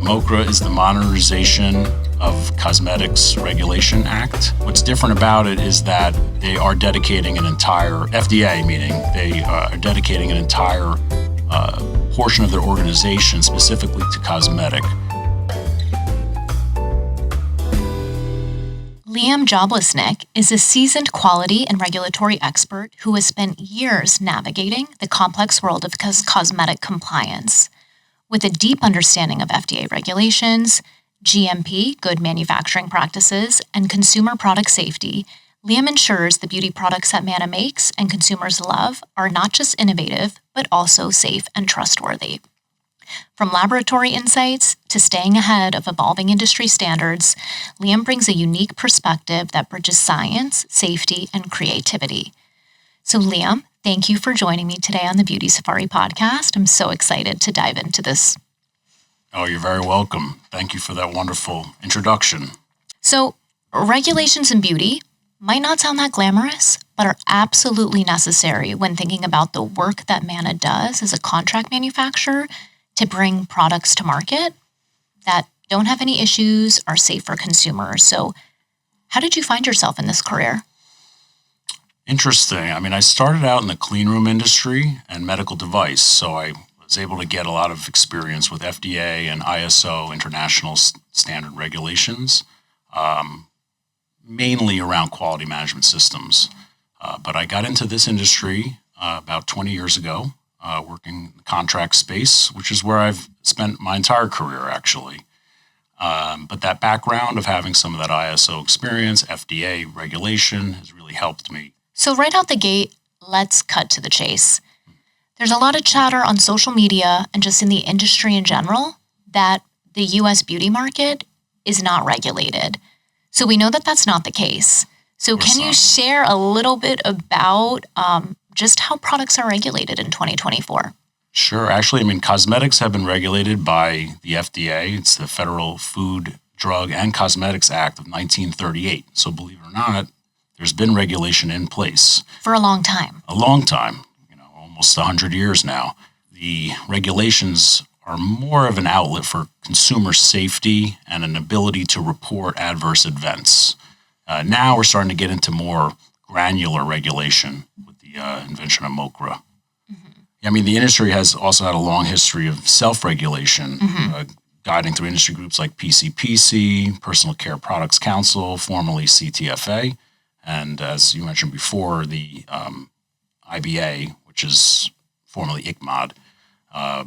MOCRA is the Modernization of Cosmetics Regulation Act. What's different about it is that they are dedicating an entire, FDA meaning, they are dedicating an entire portion of their organization specifically to cosmetic. Liam Jablesnik is a seasoned quality and regulatory expert who has spent years navigating the complex world of cosmetic compliance. With a deep understanding of FDA regulations, GMP, good manufacturing practices, and consumer product safety, Liam ensures the beauty products that Manna makes and consumers love are not just innovative, but also safe and trustworthy. From laboratory insights to staying ahead of evolving industry standards, Liam brings a unique perspective that bridges science, safety, and creativity. So Liam, thank you for joining me today on the Beauty Safari podcast. I'm so excited to dive into this. Oh, you're very welcome. Thank you for that wonderful introduction. So, regulations in beauty might not sound that glamorous, but are absolutely necessary when thinking about the work that Manna does as a contract manufacturer to bring products to market that don't have any issues, are safe for consumers. So, how did you find yourself in this career? Interesting. I started out in the clean room industry and medical device, so I was able to get a lot of experience with FDA and ISO international standard regulations, mainly around quality management systems. But I got into this industry about 20 years ago, working in the contract space, which is where I've spent my entire career, actually. But that background of having some of that ISO experience, FDA regulation, has really helped me. So right out the gate, let's cut to the chase. There's a lot of chatter on social media and just in the industry in general that the U.S. beauty market is not regulated. So we know that that's not the case. So can you share a little bit about just how products are regulated in 2024? Sure. Actually, cosmetics have been regulated by the FDA. It's the Federal Food, Drug, and Cosmetics Act of 1938. So believe it or not, there's been regulation in place. For a long time. A long time, almost 100 years now. The regulations are more of an outlet for consumer safety and an ability to report adverse events. Now we're starting to get into more granular regulation with the invention of MOCRA. Mm-hmm. The industry has also had a long history of self-regulation, guiding through industry groups like PCPC, Personal Care Products Council, formerly CTFA, and as you mentioned before, the IBA, which is formerly ICMOD.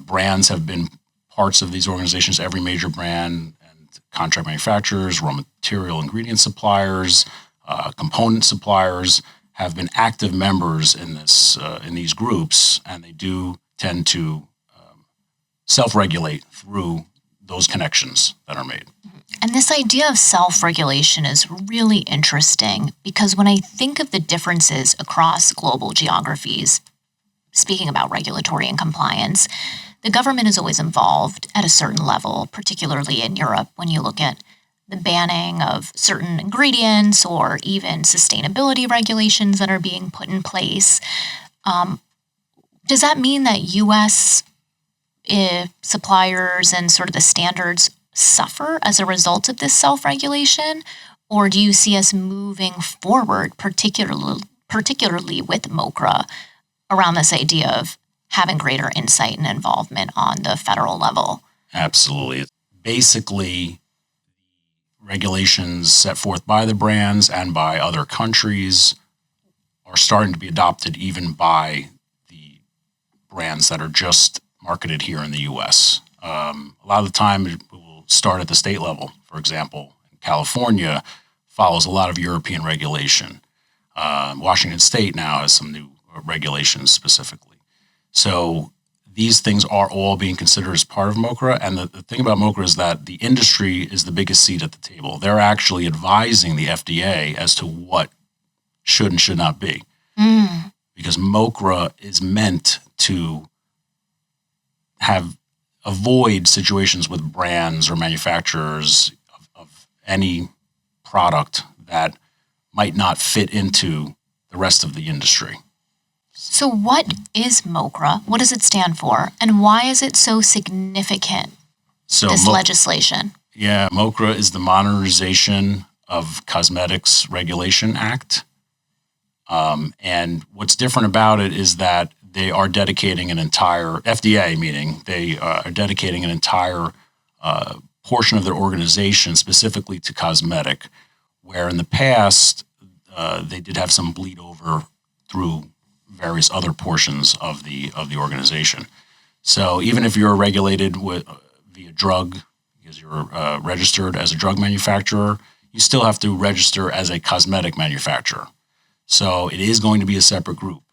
Brands have been parts of these organizations, every major brand, and contract manufacturers, raw material ingredient suppliers, component suppliers have been active members in these groups, and they do tend to self-regulate through those connections that are made. And this idea of self-regulation is really interesting because when I think of the differences across global geographies, speaking about regulatory and compliance, the government is always involved at a certain level, particularly in Europe when you look at the banning of certain ingredients or even sustainability regulations that are being put in place. Does that mean that U.S. suppliers and sort of the standards suffer as a result of this self-regulation? Or do you see us moving forward, particularly with MOCRA, around this idea of having greater insight and involvement on the federal level? Absolutely. Basically, regulations set forth by the brands and by other countries are starting to be adopted even by the brands that are just marketed here in the U.S. A lot of the time, it will start at the state level. For example, California follows a lot of European regulation. Washington State now has some new regulations specifically. So these things are all being considered as part of MOCRA. And the thing about MOCRA is that the industry is the biggest seat at the table. They're actually advising the FDA as to what should and should not be. Because MOCRA is meant to avoid situations with brands or manufacturers of any product that might not fit into the rest of the industry. So what is MOCRA? What does it stand for? And why is it so significant So this legislation? Yeah, MOCRA is the Modernization of Cosmetics Regulation Act. And what's different about it is that they are dedicating an entire FDA meeting. They are dedicating an entire portion of their organization specifically to cosmetic, where in the past they did have some bleed over through various other portions of the organization. So even if you're regulated via drug, because you're registered as a drug manufacturer, you still have to register as a cosmetic manufacturer. So it is going to be a separate group.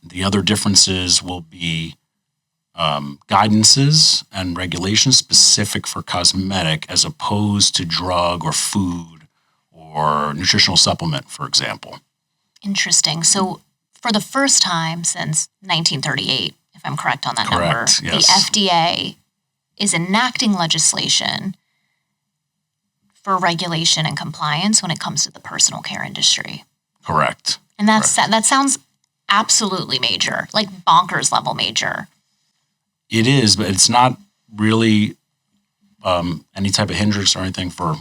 The other differences will be guidances and regulations specific for cosmetic as opposed to drug or food or nutritional supplement, for example. Interesting. So for the first time since 1938, if I'm correct on that number, Correct, yes. the FDA is enacting legislation for regulation and compliance when it comes to the personal care industry. Correct. And that sounds absolutely major, like bonkers level major. It is, but it's not really any type of hindrance or anything for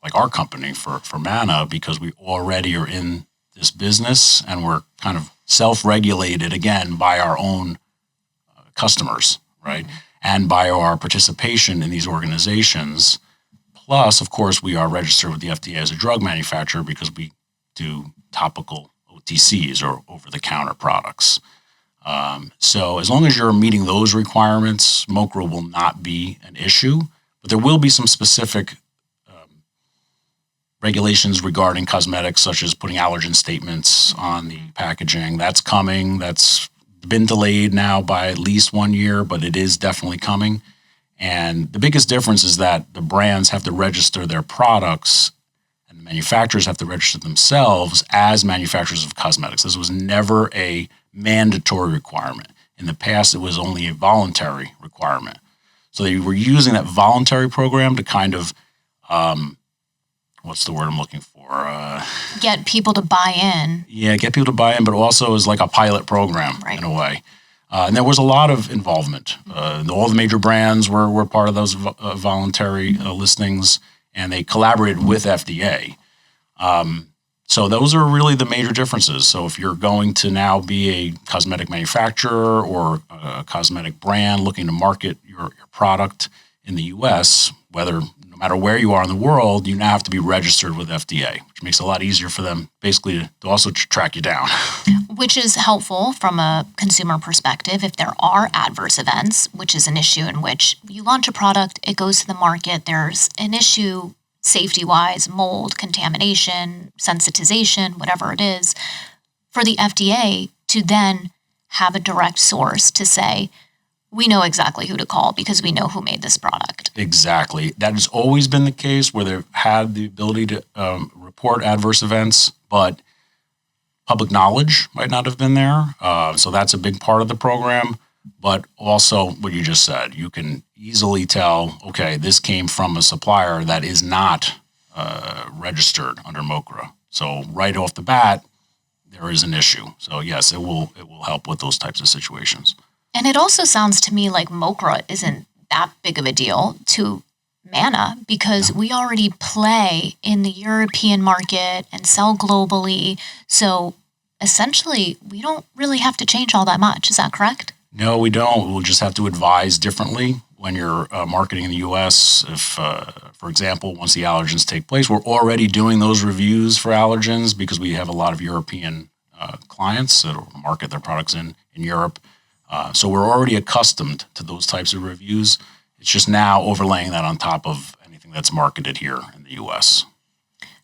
like our company, for Manna, because we already are in this business and we're kind of self-regulated again by our own customers, right? And by our participation in these organizations. Plus, of course, we are registered with the FDA as a drug manufacturer because we do topical OTCs or over-the-counter products. So as long as you're meeting those requirements, MOCRA will not be an issue, but there will be some specific regulations regarding cosmetics, such as putting allergen statements on the packaging. That's coming. That's been delayed now by at least 1 year, but it is definitely coming. And the biggest difference is that the brands have to register their products and the manufacturers have to register themselves as manufacturers of cosmetics. This was never a mandatory requirement. In the past, it was only a voluntary requirement. So they were using that voluntary program to kind of, what's the word I'm looking for? Get people to buy in. Yeah, get people to buy in, but also as like a pilot program in a way. And there was a lot of involvement. All the major brands were part of those voluntary listings, and they collaborated with FDA. So those are really the major differences. So if you're going to now be a cosmetic manufacturer or a cosmetic brand looking to market your product in the U.S., no matter where you are in the world, you now have to be registered with FDA, which makes it a lot easier for them basically to also track you down. Which is helpful from a consumer perspective if there are adverse events, which is an issue in which you launch a product, it goes to the market, there's an issue safety-wise, mold, contamination, sensitization, whatever it is, for the FDA to then have a direct source to say, we know exactly who to call because we know who made this product. Exactly. That has always been the case where they've had the ability to report adverse events, but public knowledge might not have been there. So that's a big part of the program. But also what you just said, you can easily tell, okay, this came from a supplier that is not registered under MOCRA. So right off the bat, there is an issue. So yes, it will help with those types of situations. And it also sounds to me like MOCRA isn't that big of a deal to Manna because we already play in the European market and sell globally. So essentially, we don't really have to change all that much. Is that correct? No, we don't. We'll just have to advise differently when you're marketing in the U.S. If, for example, once the allergens take place, we're already doing those reviews for allergens because we have a lot of European clients that market their products in Europe. So we're already accustomed to those types of reviews. It's just now overlaying that on top of anything that's marketed here in the U.S.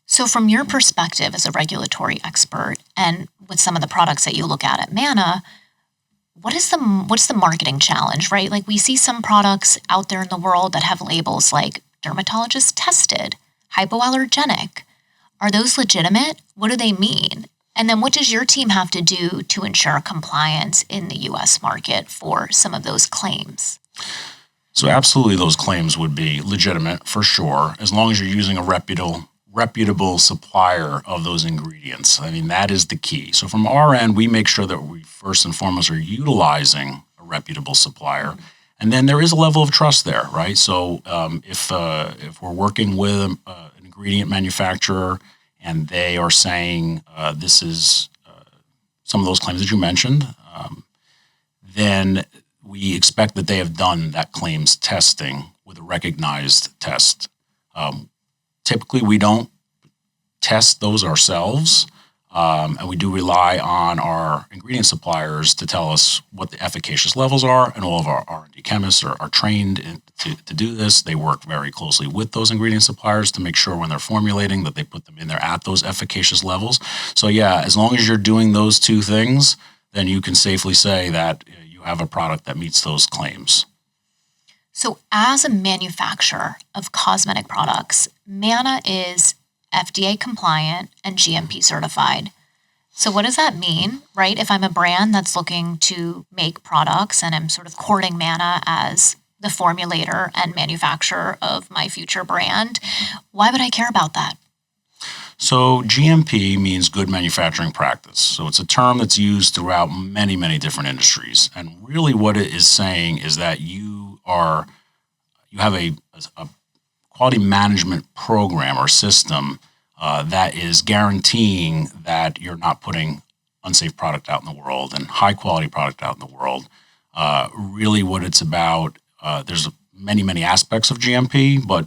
So from your perspective as a regulatory expert and with some of the products that you look at Manna, what's the marketing challenge, right? Like we see some products out there in the world that have labels like dermatologist tested, hypoallergenic. Are those legitimate? What do they mean? And then what does your team have to do to ensure compliance in the U.S. market for some of those claims? So absolutely those claims would be legitimate for sure, as long as you're using a reputable supplier of those ingredients. I mean, that is the key. So from our end, we make sure that we first and foremost are utilizing a reputable supplier. And then there is a level of trust there, right? So if we're working with an ingredient manufacturer and they are saying this is some of those claims that you mentioned, then we expect that they have done that claims testing with a recognized test. Typically, we don't test those ourselves, and we do rely on our ingredient suppliers to tell us what the efficacious levels are, and all of our R&D chemists are trained to do this. They work very closely with those ingredient suppliers to make sure when they're formulating that they put them in there at those efficacious levels. So yeah, as long as you're doing those two things, then you can safely say that you have a product that meets those claims. So as a manufacturer of cosmetic products, Manna is FDA compliant and GMP certified. So what does that mean, right? If I'm a brand that's looking to make products and I'm sort of courting Manna as the formulator and manufacturer of my future brand, why would I care about that? So GMP means good manufacturing practice. So it's a term that's used throughout many, many different industries. And really what it is saying is that you have a quality management program or system that is guaranteeing that you're not putting unsafe product out in the world and high quality product out in the world. Really what it's about, there's many, many aspects of GMP, but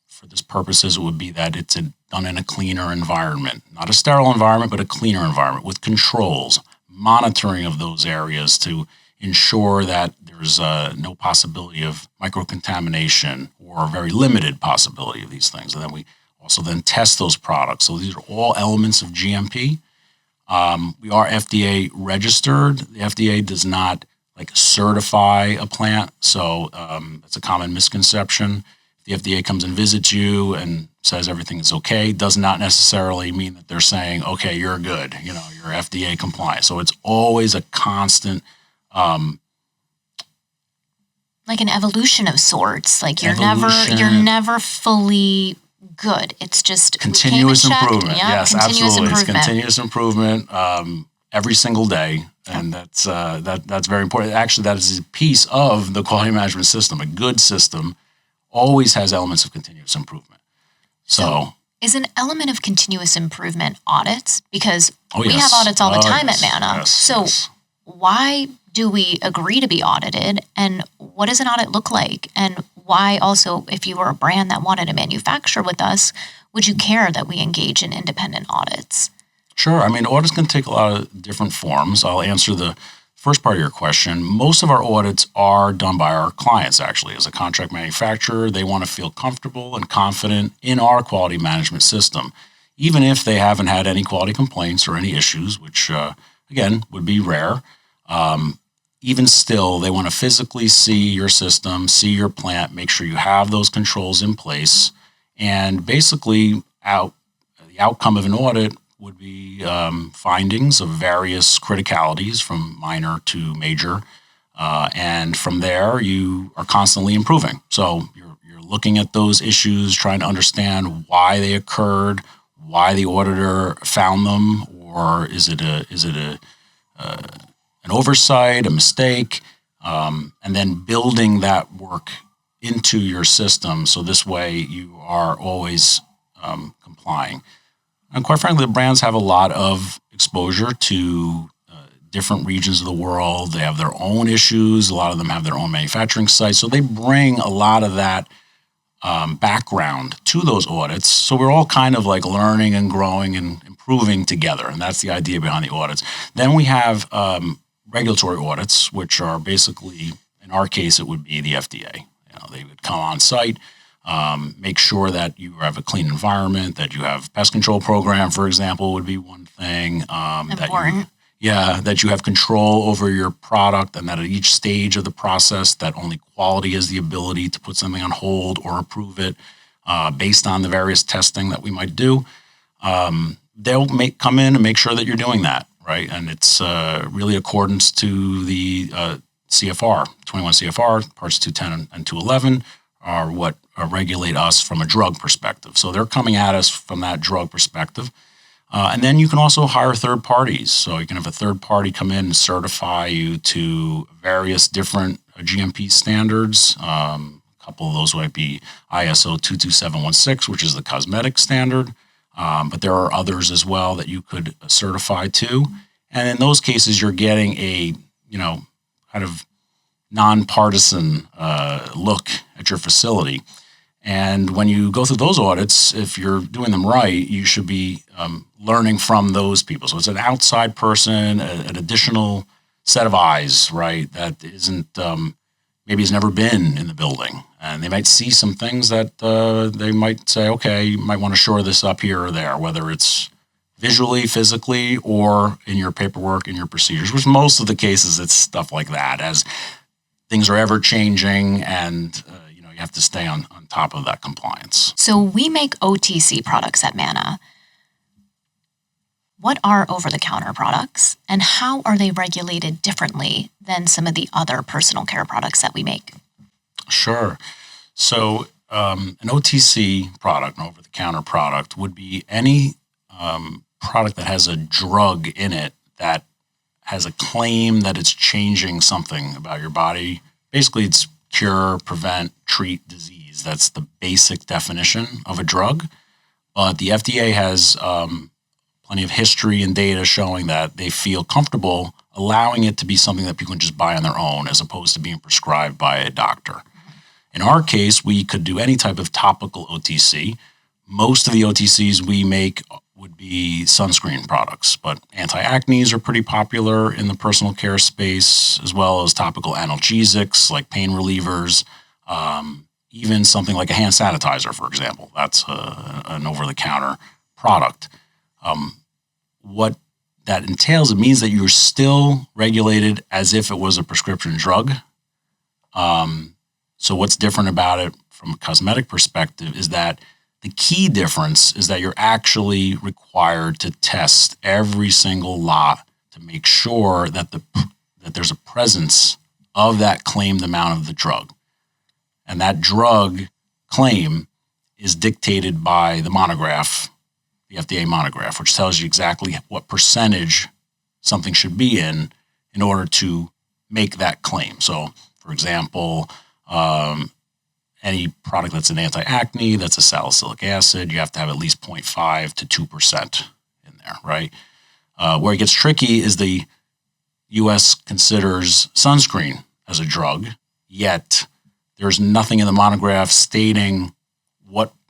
for this purposes, it would be that it's done in a cleaner environment, not a sterile environment, but a cleaner environment with controls, monitoring of those areas to ensure that there's no possibility of microcontamination or very limited possibility of these things. And then we also then test those products. So these are all elements of GMP. We are FDA registered. The FDA does not certify a plant. So that's a common misconception. If the FDA comes and visits you and says everything is okay, does not necessarily mean that they're saying, okay, you're good, you're FDA compliant. So it's always a constant, like an evolution of sorts. Like you're never fully good. It's just continuous improvement. Yeah, yes, absolutely. It's continuous improvement every single day. And that's very important. Actually, that is a piece of the quality management system. A good system always has elements of continuous improvement. So is an element of continuous improvement audits? Because we have audits all the time at Manna. Yes, so why do we agree to be audited? And what does an audit look like? And why also, if you were a brand that wanted to manufacture with us, would you care that we engage in independent audits? Sure. I mean, audits can take a lot of different forms. I'll answer the first part of your question. Most of our audits are done by our clients, actually. As a contract manufacturer, they want to feel comfortable and confident in our quality management system, even if they haven't had any quality complaints or any issues, which, again, would be rare. Even still, they want to physically see your system, see your plant, make sure you have those controls in place. And basically, the outcome of an audit would be findings of various criticalities from minor to major. And from there, you are constantly improving. So you're looking at those issues, trying to understand why they occurred, why the auditor found them, or is it an oversight, a mistake, and then building that work into your system. So this way you are always complying. And quite frankly, the brands have a lot of exposure to different regions of the world. They have their own issues. A lot of them have their own manufacturing sites. So they bring a lot of that background to those audits. So we're all kind of learning and growing and improving together. And that's the idea behind the audits. Then we have regulatory audits, which are basically, in our case, it would be the FDA. They would come on site, make sure that you have a clean environment, that you have pest control program, for example, would be one thing. Important. That you have control over your product, and that at each stage of the process, that only quality has the ability to put something on hold or approve it based on the various testing that we might do. They'll come in and make sure that you're doing that, right? And it's really accordance to the CFR, 21 CFR, parts 210 and 211 are what regulate us from a drug perspective. So they're coming at us from that drug perspective. And then you can also hire third parties. So you can have a third party come in and certify you to various different GMP standards. A couple of those might be ISO 22716, which is the cosmetic standard. But there are others as well that you could certify to. And in those cases, you're getting a, kind of nonpartisan look at your facility. And when you go through those audits, if you're doing them right, you should be learning from those people. So it's an outside person, an additional set of eyes, right, that isn't maybe has never been in the building. And they might see some things that they might say, okay, you might want to shore this up here or there, whether it's visually, physically, or in your paperwork, in your procedures, which most of the cases it's stuff like that, as things are ever changing and you have to stay on top of that compliance. So we make OTC products at Manna. What are over-the-counter products, and how are they regulated differently than some of the other personal care products that we make? Sure. So an OTC product, an over-the-counter product, would be any product that has a drug in it that has a claim that it's changing something about your body. Basically, it's cure, prevent, treat disease. That's the basic definition of a drug. But the FDA has plenty of history and data showing that they feel comfortable allowing it to be something that people can just buy on their own as opposed to being prescribed by a doctor. In our case, we could do any type of topical OTC. Most of the OTCs we make would be sunscreen products, but anti-acnes are pretty popular in the personal care space, as well as topical analgesics like pain relievers, even something like a hand sanitizer, for example. That's an over-the-counter product. What that entails, it means that you're still regulated as if it was a prescription drug. So what's different about it from a cosmetic perspective is that the key difference is that you're actually required to test every single lot to make sure that that there's a presence of that claimed amount of the drug. And that drug claim is dictated by the monograph, the FDA monograph, which tells you exactly what percentage something should be in order to make that claim. So, for example, any product that's an anti-acne, that's a salicylic acid, you have to have at least 0.5 to 2% in there, right? Where it gets tricky is the U.S. considers sunscreen as a drug, yet there's nothing in the monograph stating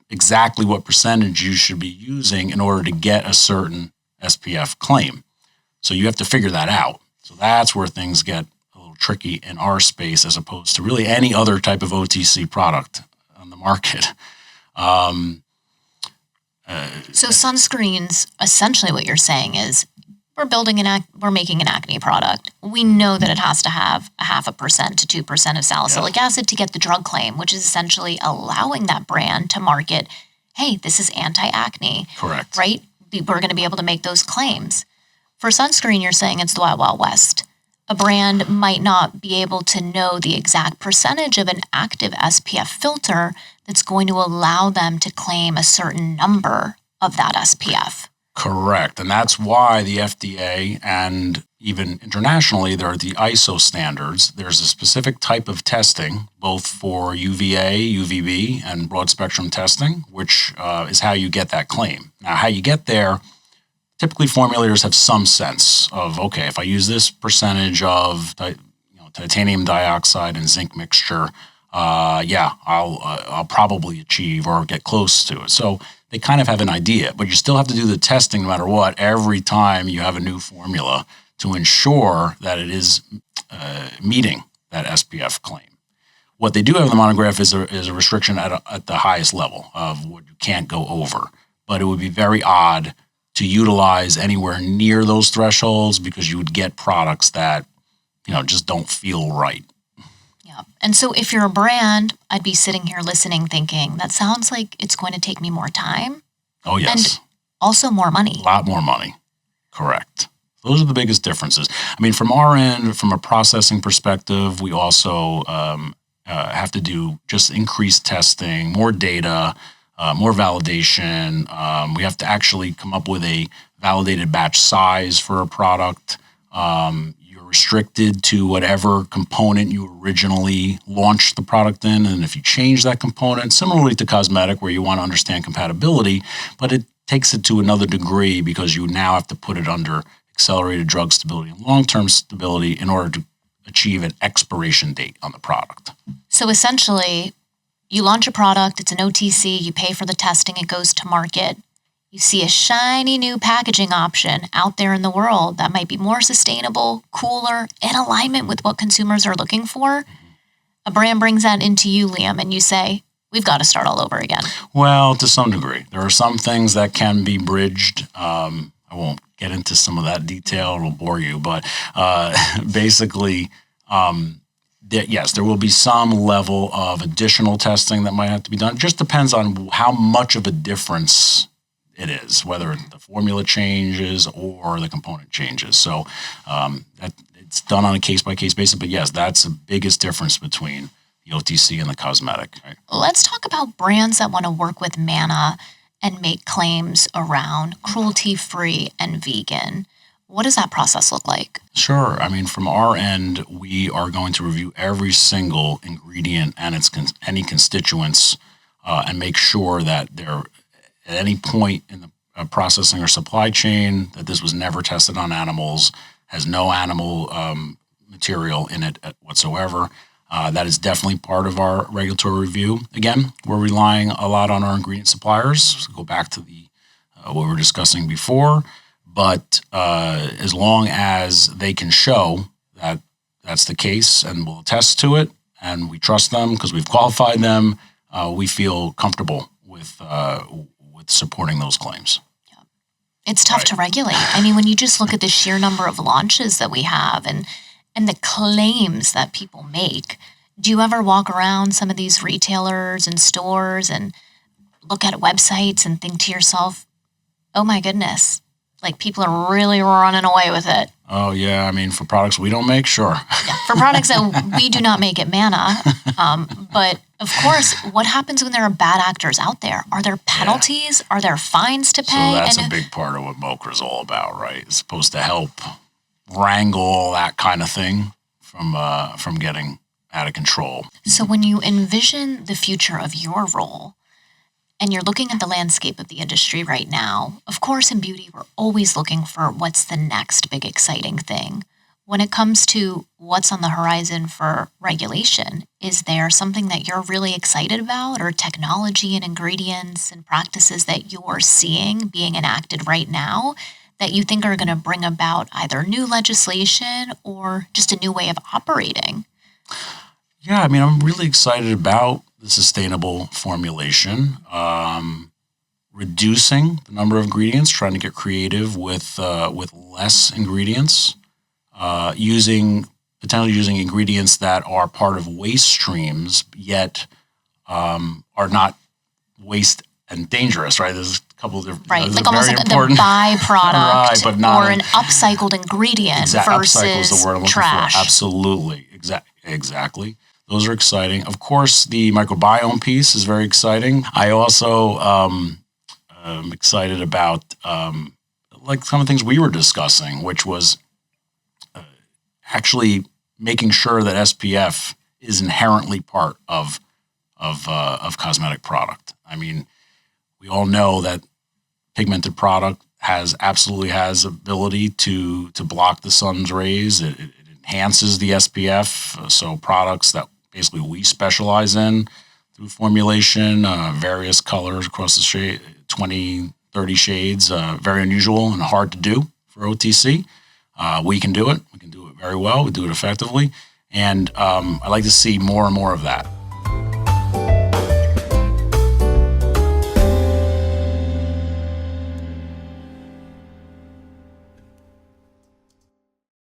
exactly what percentage you should be using in order to get a certain SPF claim. So you have to figure that out. So that's where things get a little tricky in our space as opposed to really any other type of OTC product on the market. So sunscreens, essentially what you're saying is we're making an acne product. We know that it has to have 0.5% to 2% of salicylic acid to get the drug claim, which is essentially allowing that brand to market, hey, this is anti-acne. Correct. Right? We're going to be able to make those claims. For sunscreen, you're saying it's the Wild Wild West. A brand might not be able to know the exact percentage of an active SPF filter that's going to allow them to claim a certain number of that SPF. Correct. And that's why the FDA and even internationally, there are the ISO standards. There's a specific type of testing, both for UVA, UVB, and broad spectrum testing, which is how you get that claim. Now, how you get there, typically formulators have some sense of, okay, if I use this percentage of titanium dioxide and zinc mixture, I'll probably achieve or get close to it. So they kind of have an idea, but you still have to do the testing no matter what every time you have a new formula to ensure that it is meeting that SPF claim. What they do have in the monograph is a restriction at the highest level of what you can't go over, but it would be very odd to utilize anywhere near those thresholds because you would get products that just don't feel right. Yeah. And so if you're a brand, I'd be sitting here listening thinking, that sounds like it's going to take me more time. Oh, yes. And also more money. A lot more money. Correct. Those are the biggest differences. I mean, from our end, from a processing perspective, we also have to do just increased testing, more data, more validation. We have to actually come up with a validated batch size for a product. You're restricted to whatever component you originally launched the product in. And if you change that component, similarly to cosmetic, where you want to understand compatibility, but it takes it to another degree because you now have to put it under accelerated drug stability and long-term stability in order to achieve an expiration date on the product. So essentially, you launch a product, it's an OTC, you pay for the testing, it goes to market. You see a shiny new packaging option out there in the world that might be more sustainable, cooler, in alignment with what consumers are looking for. A brand brings that into you, Liam, and you say, we've got to start all over again. Well, to some degree. There are some things that can be bridged. I won't get into some of that detail. It'll bore you. But basically, yes, there will be some level of additional testing that might have to be done. It just depends on how much of a difference it is, whether the formula changes or the component changes. So it's done on a case-by-case basis. But yes, that's the biggest difference between the OTC and the cosmetic. Right? Let's talk about brands that want to work with Manna and make claims around cruelty-free and vegan. What does that process look like? Sure. I mean, from our end, we are going to review every single ingredient and any constituents and make sure that they're at any point in the processing or supply chain that this was never tested on animals, has no animal material in it whatsoever. That is definitely part of our regulatory review. Again, we're relying a lot on our ingredient suppliers. So go back to what we were discussing before. But as long as they can show that that's the case and we'll attest to it and we trust them because we've qualified them, we feel comfortable with supporting those claims. It's tough to regulate. I mean, when you just look at the sheer number of launches that we have and the claims that people make, do you ever walk around some of these retailers and stores and look at websites and think to yourself, oh my goodness, like people are really running away with it? Oh, yeah. I mean, for products we don't make, sure. Yeah, for products that we do not make at Manna. But of course, what happens when there are bad actors out there? Are there penalties? Yeah. Are there fines to pay? So that's a big part of what MOCRA is all about, right? It's supposed to help wrangle all that kind of thing from getting out of control. So when you envision the future of your role, and you're looking at the landscape of the industry right now, of course, in beauty, we're always looking for what's the next big exciting thing. When it comes to what's on the horizon for regulation, is there something that you're really excited about, or technology and ingredients and practices that you're seeing being enacted right now that you think are going to bring about either new legislation or just a new way of operating? Yeah, I mean, I'm really excited about the sustainable formulation, reducing the number of ingredients, trying to get creative with less ingredients, potentially using ingredients that are part of waste streams, yet are not waste and dangerous, right? There's a couple of different... Right, like almost like the byproduct right, but not or an upcycled ingredient versus the word I'm trash. For. Absolutely, exactly. Those are exciting. Of course, the microbiome piece is very exciting. I also am excited about like some of the things we were discussing, which was actually making sure that SPF is inherently part of cosmetic product. I mean, we all know that pigmented product absolutely has ability to block the sun's rays. It enhances the SPF. So products that basically we specialize in through formulation, various colors across the shade, 20, 30 shades, very unusual and hard to do for OTC. We can do it. We can do it very well. We do it effectively. And I like to see more and more of that.